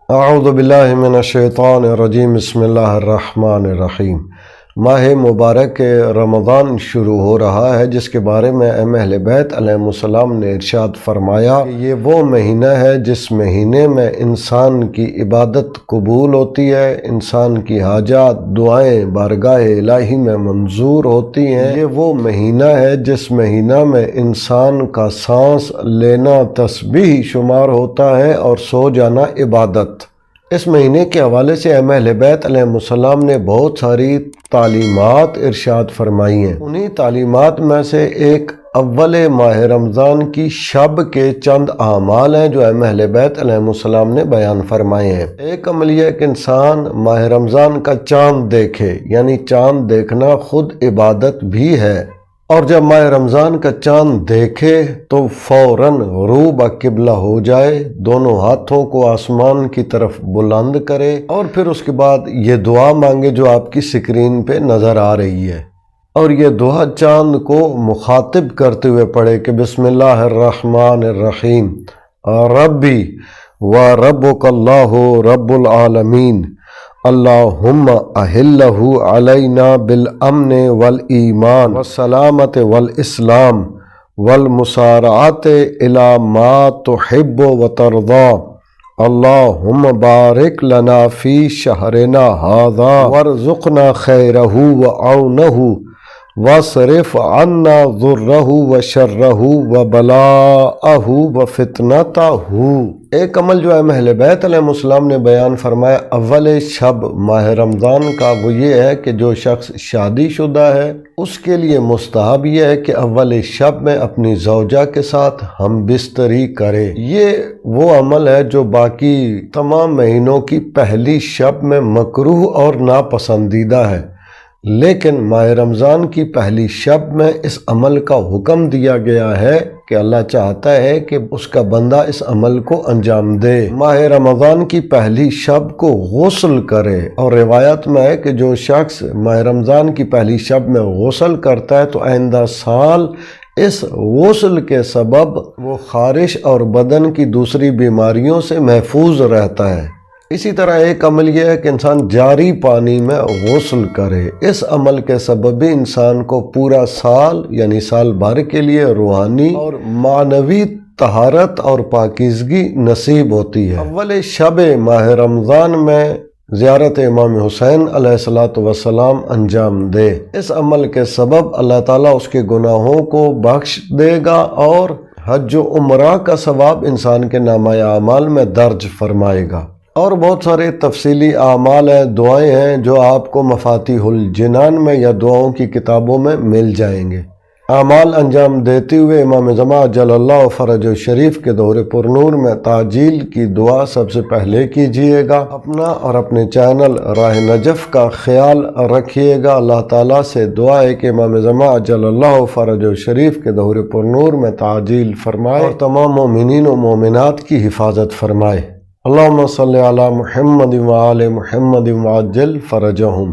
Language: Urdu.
اعوذ باللہ من الشیطان الرجیم بسم اللہ الرحمن الرحیم۔ ماہ مبارک رمضان شروع ہو رہا ہے، جس کے بارے میں اہل بیت علیہ السلام نے ارشاد فرمایا کہ یہ وہ مہینہ ہے جس مہینے میں انسان کی عبادت قبول ہوتی ہے، انسان کی حاجات دعائیں بارگاہ الہی میں منظور ہوتی ہیں۔ یہ وہ مہینہ ہے جس مہینہ میں انسان کا سانس لینا تسبیح شمار ہوتا ہے اور سو جانا عبادت۔ اس مہینے کے حوالے سے اہل بیت علیہ السلام نے بہت ساری تعلیمات ارشاد فرمائی ہیں۔ انہی تعلیمات میں سے ایک اول ماہ رمضان کی شب کے چند اعمال ہیں جو اہل بیت علیہ السلام نے بیان فرمائے ہیں۔ ایک عمل یہ ہے کہ انسان ماہ رمضان کا چاند دیکھے، یعنی چاند دیکھنا خود عبادت بھی ہے، اور جب ماہ رمضان کا چاند دیکھے تو فوراً غروب قبلہ ہو جائے، دونوں ہاتھوں کو آسمان کی طرف بلند کرے اور پھر اس کے بعد یہ دعا مانگے جو آپ کی سکرین پہ نظر آ رہی ہے، اور یہ دعا چاند کو مخاطب کرتے ہوئے پڑھے کہ بسم اللہ الرحمن الرحیم ربی و ربک اللہ رب العالمین اللہم احلہ علینا بالامن والایمان والسلامت والاسلام والمسارعت الی ما تحب وترضى اللہم بارک لنا فی شہرنا ھذا وارزقنا خیرہ وعونہ واصرف عنا ضرہ وشرہ وبلاءہ وفتنتہ۔ ایک عمل جو اہل بیت علیہ السلام نے بیان فرمایا اول شب ماہ رمضان کا، وہ یہ ہے کہ جو شخص شادی شدہ ہے اس کے لیے مستحب یہ ہے کہ اول شب میں اپنی زوجہ کے ساتھ ہم بستری کرے۔ یہ وہ عمل ہے جو باقی تمام مہینوں کی پہلی شب میں مکروہ اور ناپسندیدہ ہے، لیکن ماہ رمضان کی پہلی شب میں اس عمل کا حکم دیا گیا ہے کہ اللہ چاہتا ہے کہ اس کا بندہ اس عمل کو انجام دے۔ ماہ رمضان کی پہلی شب کو غسل کرے، اور روایت میں ہے کہ جو شخص ماہ رمضان کی پہلی شب میں غسل کرتا ہے تو آئندہ سال اس غسل کے سبب وہ خارش اور بدن کی دوسری بیماریوں سے محفوظ رہتا ہے۔ اسی طرح ایک عمل یہ ہے کہ انسان جاری پانی میں غسل کرے۔ اس عمل کے سبب بھی انسان کو پورا سال یعنی سال بھر کے لیے روحانی اور معنوی طہارت اور پاکیزگی نصیب ہوتی ہے۔ اول شب ماہ رمضان میں زیارت امام حسین علیہ السلام انجام دے۔ اس عمل کے سبب اللہ تعالیٰ اس کے گناہوں کو بخش دے گا اور حج و عمرہ کا ثواب انسان کے نامہ اعمال میں درج فرمائے گا۔ اور بہت سارے تفصیلی اعمال ہیں، دعائیں ہیں جو آپ کو مفاتیح الجنان میں یا دعاؤں کی کتابوں میں مل جائیں گے۔ اعمال انجام دیتے ہوئے امام زمان جل اللہ فرجہ شریف کے دور پرنور میں تعجیل کی دعا سب سے پہلے کیجئے گا۔ اپنا اور اپنے چینل راہ نجف کا خیال رکھیے گا۔ اللہ تعالیٰ سے دعا ہے کہ امام زمان جل اللہ فرجہ شریف کے دور پرنور میں تعجیل فرمائے اور تمام مومنین و مومنات کی حفاظت فرمائے۔ اللہم صلی علی محمد وآل محمد وعجل فرجہم۔